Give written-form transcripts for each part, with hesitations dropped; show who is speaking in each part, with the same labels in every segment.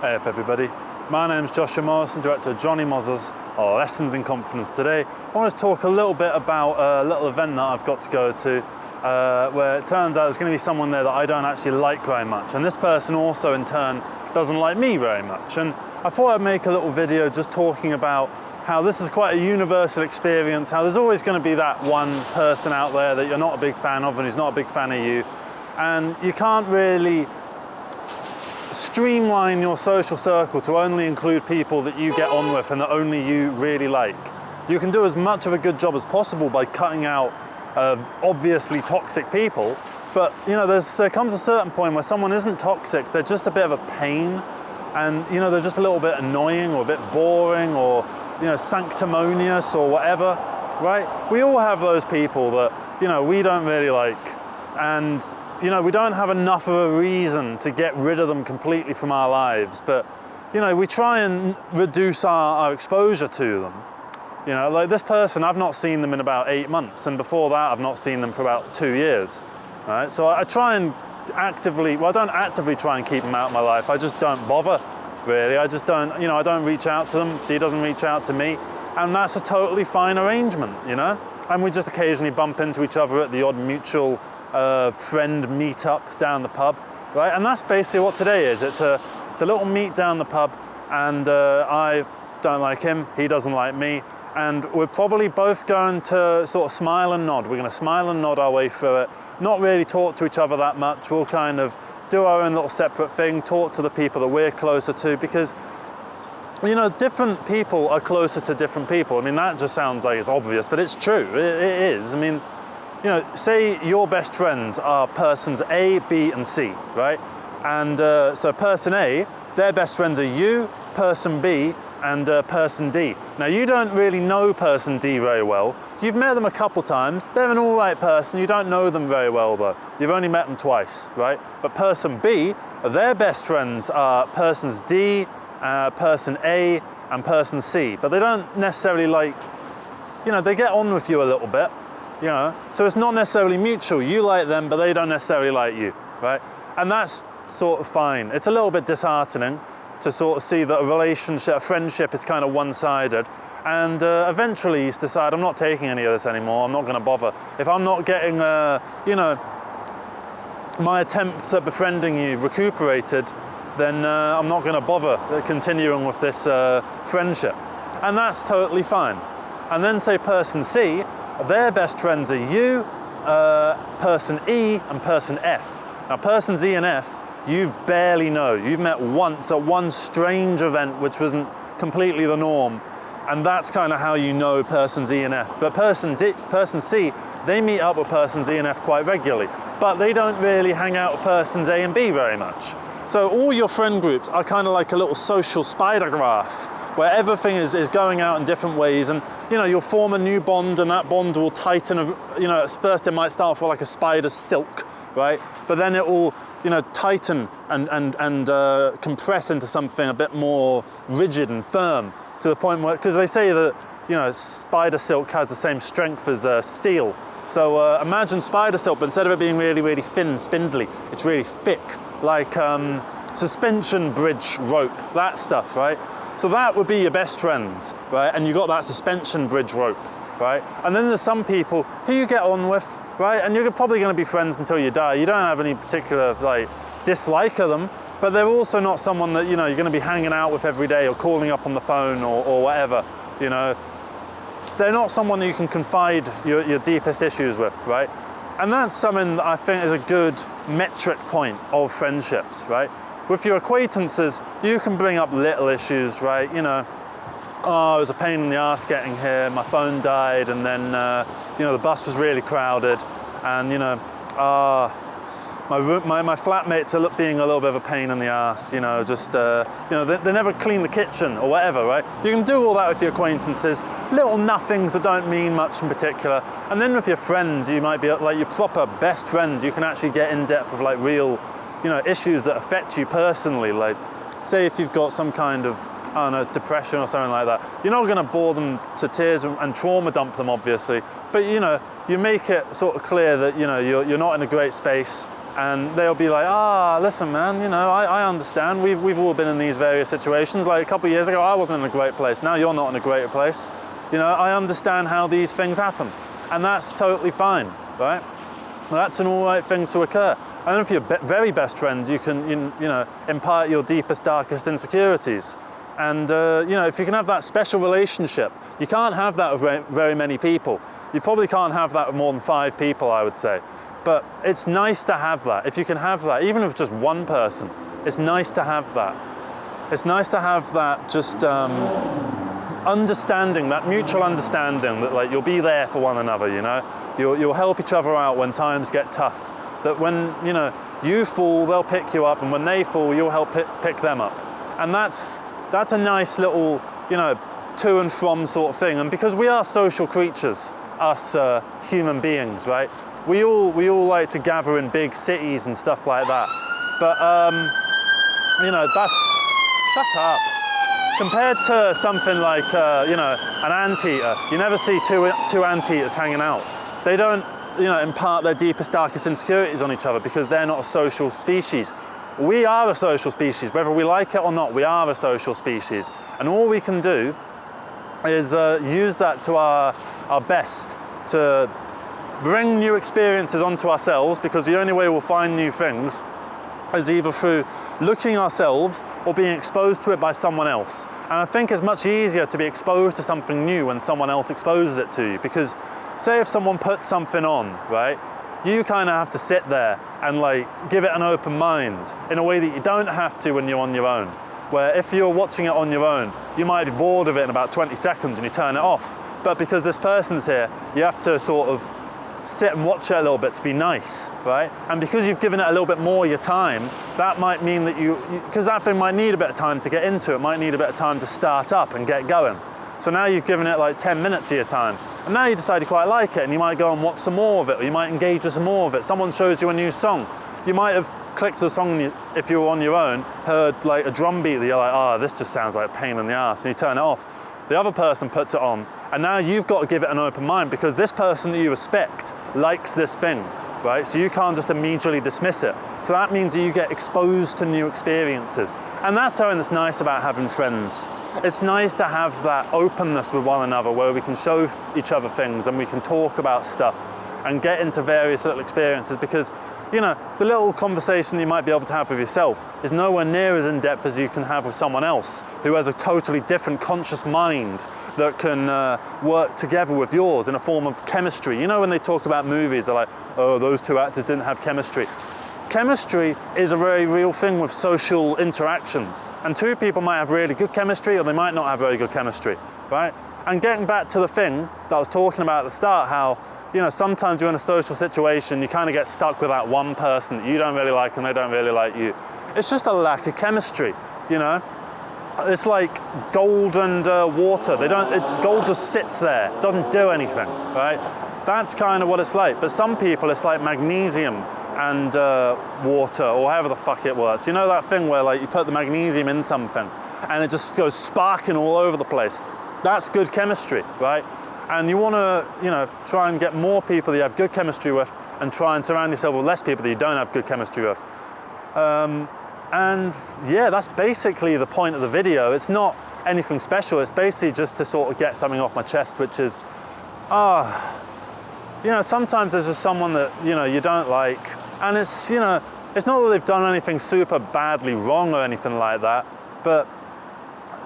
Speaker 1: Hey up everybody, my name's Joshua Morrison, director of Johnny Moz's Lessons in Confidence. Today I want to talk a little bit about a little event that I've got to go to where it turns out there's going to be someone there that I don't actually like very much, and this person also in turn doesn't like me very much. And I thought I'd make a little video just talking about how this is quite a universal experience, how there's always going to be that one person out there that you're not a big fan of and who's not a big fan of you, and you can't really streamline your social circle to only include people that you get on with and that only you really like. You can do as much of a good job as possible by cutting out obviously toxic people, but you know, there comes a certain point where someone isn't toxic, they're just a bit of a pain, and you know, they're just a little bit annoying or a bit boring or you know, sanctimonious or whatever, right? We all have those people that, you know, we don't really like, and you know, we don't have enough of a reason to get rid of them completely from our lives, but you know, we try and reduce our exposure to them. You know, like this person, I've not seen them in about 8 months, and before that I've not seen them for about 2 years, right? So I try and actively, well, I don't actively try and keep them out of my life, I just don't bother, really. I just don't, you know, I don't reach out to them, he doesn't reach out to me, and that's a totally fine arrangement, you know? And we just occasionally bump into each other at the odd mutual friend meet-up down the pub, right? And that's basically what today is. It's a little meet down the pub, and I don't like him, he doesn't like me, and we're probably both going to sort of smile and nod. We're going to smile and nod our way through it, not really talk to each other that much. We'll kind of do our own little separate thing, talk to the people that we're closer to, because you know, different people are closer to different people. I mean, that just sounds like it's obvious, but it's true, it is. I mean, you know, say your best friends are persons A, B, and C, right? And so person A, their best friends are you, person B, and person D. Now, you don't really know person D very well. You've met them a couple times. They're an all right person. You don't know them very well, though. You've only met them twice, right? But person B, their best friends are persons D, person A, and person C. But they don't necessarily like, you know, they get on with you a little bit. You know, so it's not necessarily mutual. You like them, but they don't necessarily like you, right? And that's sort of fine. It's a little bit disheartening to sort of see that a relationship, a friendship is kind of one-sided, and eventually you decide, I'm not taking any of this anymore, I'm not going to bother. If I'm not getting, you know, my attempts at befriending you recuperated, then I'm not going to bother continuing with this friendship. And that's totally fine. And then say person C, their best friends are you, person E, and person F. Now, persons E and F, you barely know. You've met once at one strange event which wasn't completely the norm, and that's kind of how you know persons E and F. But person C, they meet up with persons E and F quite regularly, but they don't really hang out with persons A and B very much. So all your friend groups are kind of like a little social spider graph, where everything is going out in different ways, and you know, you'll form a new bond, and that bond will tighten. You know, at first it might start off like a spider's silk, right? But then it will, you know, tighten and compress into something a bit more rigid and firm, to the point where, because they say that, you know, spider silk has the same strength as steel. So imagine spider silk, but instead of it being really, really thin, spindly, it's really thick, like suspension bridge rope, that stuff, right? So that would be your best friends, right? And you got that suspension bridge rope, right? And then there's some people who you get on with, right? And you're probably going to be friends until you die. You don't have any particular like dislike of them, but they're also not someone that, you know, you're going to be hanging out with every day or calling up on the phone or whatever, you know. They're not someone that you can confide your deepest issues with, right? And that's something that I think is a good metric point of friendships, right? With your acquaintances, you can bring up little issues, right? You know, oh, it was a pain in the ass getting here, my phone died, and then, you know, the bus was really crowded, and, you know, my flatmates are being a little bit of a pain in the ass, you know, just, you know, they never clean the kitchen or whatever, right? You can do all that with your acquaintances, little nothings that don't mean much in particular. And then with your friends, you might be like your proper best friends, you can actually get in depth with like real, you know, issues that affect you personally. Like, say if you've got some kind of, I don't know, depression or something like that, you're not going to bore them to tears and trauma dump them, obviously, but you know, you make it sort of clear that, you know, you're not in a great space, And they'll be like, listen man, you know, I understand, we've all been in these various situations. Like a couple of years ago, I wasn't in a great place, now you're not in a great place. You know, I understand how these things happen. And that's totally fine, right? That's an all right thing to occur. And then for your very best friends, you can, you know, impart your deepest, darkest insecurities. And, you know, if you can have that special relationship, you can't have that with very many people. You probably can't have that with more than 5 people, I would say. But it's nice to have that. If you can have that, even with just one person, it's nice to have that. It's nice to have that just understanding, that mutual understanding that like you'll be there for one another, you know? You'll help each other out when times get tough. That when, you know, you fall, they'll pick you up, and when they fall, you'll help pick them up. And that's a nice little, you know, to and from sort of thing. And because we are social creatures, us human beings, right? We all like to gather in big cities and stuff like that. But, you know, shut up. Compared to something like, you know, an anteater, you never see two anteaters hanging out. They don't, you know, impart their deepest, darkest insecurities on each other because they're not a social species. We are a social species, whether we like it or not, we are a social species. And all we can do is use that to our best to bring new experiences onto ourselves, because the only way we'll find new things is either through looking ourselves or being exposed to it by someone else. And I think it's much easier to be exposed to something new when someone else exposes it to you, because say if someone puts something on, right, you kind of have to sit there and like give it an open mind in a way that you don't have to when you're on your own. Where if you're watching it on your own, you might be bored of it in about 20 seconds and you turn it off. But because this person's here, you have to sort of sit and watch it a little bit to be nice, right? And because you've given it a little bit more of your time, that might mean that because that thing might need a bit of time to get into, it might need a bit of time to start up and get going. So now you've given it like 10 minutes of your time, and now you decide you quite like it, and you might go and watch some more of it, or you might engage with some more of it. Someone shows you a new song. You might have clicked the song, if you were on your own, heard like a drum beat that you're like, oh, this just sounds like a pain in the ass, and you turn it off. The other person puts it on, and now you've got to give it an open mind, because this person that you respect likes this thing, right? So you can't just immediately dismiss it. So that means that you get exposed to new experiences. And that's something that's nice about having friends. It's nice to have that openness with one another where we can show each other things and we can talk about stuff and get into various little experiences, because, you know, the little conversation you might be able to have with yourself is nowhere near as in-depth as you can have with someone else who has a totally different conscious mind that can work together with yours in a form of chemistry. You know, when they talk about movies, they're like, oh, those 2 actors didn't have chemistry. Chemistry is a very real thing with social interactions. And 2 people might have really good chemistry, or they might not have very good chemistry, right? And getting back to the thing that I was talking about at the start, how, you know, sometimes you're in a social situation, you kind of get stuck with that one person that you don't really like and they don't really like you. It's just a lack of chemistry, you know? It's like gold and water. Gold just sits there, doesn't do anything, right? That's kind of what it's like. But some people, it's like magnesium and water, or however the fuck it works. You know that thing where like you put the magnesium in something and it just goes sparking all over the place? That's good chemistry, right? And you want to, you know, try and get more people that you have good chemistry with, and try and surround yourself with less people that you don't have good chemistry with. And yeah, that's basically the point of the video. It's not anything special. It's basically just to sort of get something off my chest, which is, you know, sometimes there's just someone that, you know, you don't like, and it's, you know, it's not that they've done anything super badly wrong or anything like that, but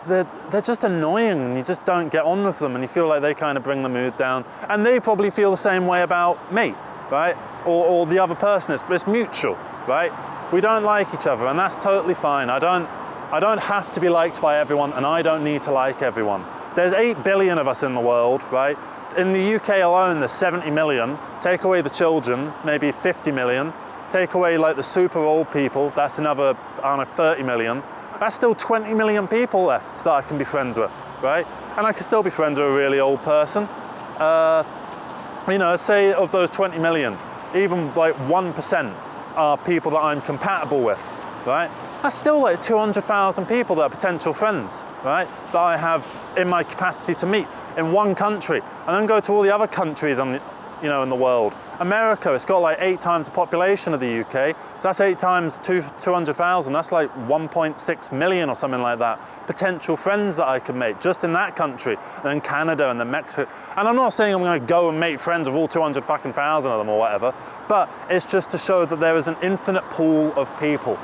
Speaker 1: they're just annoying, and you just don't get on with them, and you feel like they kind of bring the mood down. And they probably feel the same way about me, right? Or the other person. It's mutual, right? We don't like each other, and that's totally fine. I don't have to be liked by everyone, and I don't need to like everyone. There's 8 billion of us in the world, right? In the UK alone, there's 70 million. Take away the children, maybe 50 million. Take away like the super old people, that's another, I don't know, 30 million. That's still 20 million people left that I can be friends with, right? And I can still be friends with a really old person. You know, say of those 20 million, even like 1% are people that I'm compatible with, right? That's still like 200,000 people that are potential friends, right? That I have in my capacity to meet in one country, and then go to all the other countries on the, you know, in the world America, it's got like 8 times the population of the UK, so that's 8 times 200,000, that's like 1.6 million or something like that. Potential friends that I could make just in that country, and then Canada and then Mexico. And I'm not saying I'm gonna go and make friends with all 200,000 of them or whatever, but it's just to show that there is an infinite pool of people,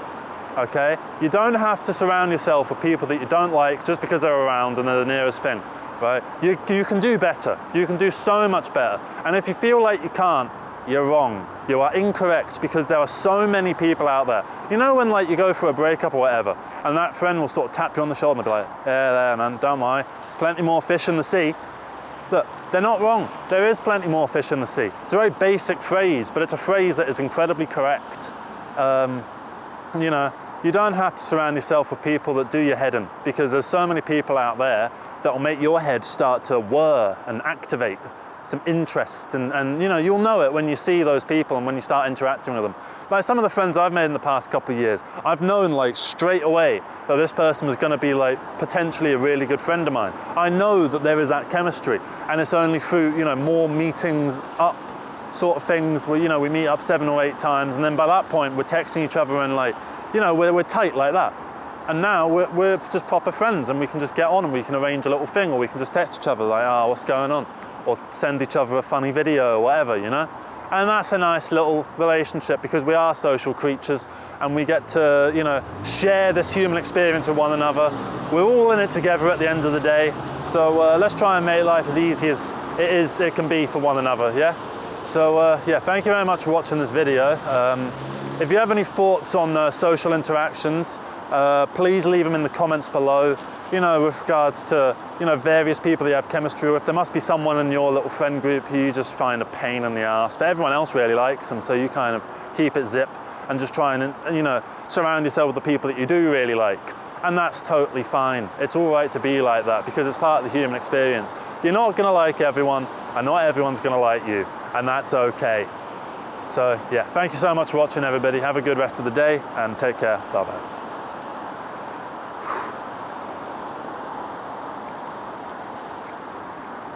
Speaker 1: okay? You don't have to surround yourself with people that you don't like just because they're around and they're the nearest thing, right? You can do better. You can do so much better. And if you feel like you can't, you're wrong. You are incorrect, because there are so many people out there. You know when like you go through a breakup or whatever, and that friend will sort of tap you on the shoulder and be like, yeah, there man, don't worry, there's plenty more fish in the sea. Look, they're not wrong. There is plenty more fish in the sea. It's a very basic phrase, but it's a phrase that is incredibly correct. You know, you don't have to surround yourself with people that do your head in, because there's so many people out there that will make your head start to whir and activate some interest, and you know, you'll know it when you see those people and when you start interacting with them. Like some of the friends I've made in the past couple of years, I've known like straight away that this person was going to be like potentially a really good friend of mine. I know that there is that chemistry, and it's only through, you know, more meetings up sort of things where, you know, we meet up 7 or 8 times, and then by that point we're texting each other and like, you know, we're tight like that. And now we're just proper friends, and we can just get on and we can arrange a little thing, or we can just text each other like, oh, what's going on? Or send each other a funny video or whatever, you know? And that's a nice little relationship, because we are social creatures and we get to, you know, share this human experience with one another. We're all in it together at the end of the day. So let's try and make life as easy as it can be for one another, yeah? So yeah, thank you very much for watching this video. If you have any thoughts on social interactions, please leave them in the comments below. You know, with regards to, you know, various people that you have chemistry with. There must be someone in your little friend group who you just find a pain in the ass, but everyone else really likes them, so you kind of keep it zip and just try and, you know, surround yourself with the people that you do really like. And that's totally fine. It's all right to be like that, because it's part of the human experience. You're not gonna like everyone, and not everyone's gonna like you, and that's okay. So yeah, thank you so much for watching, everybody. Have a good rest of the day, and take care. Bye-bye.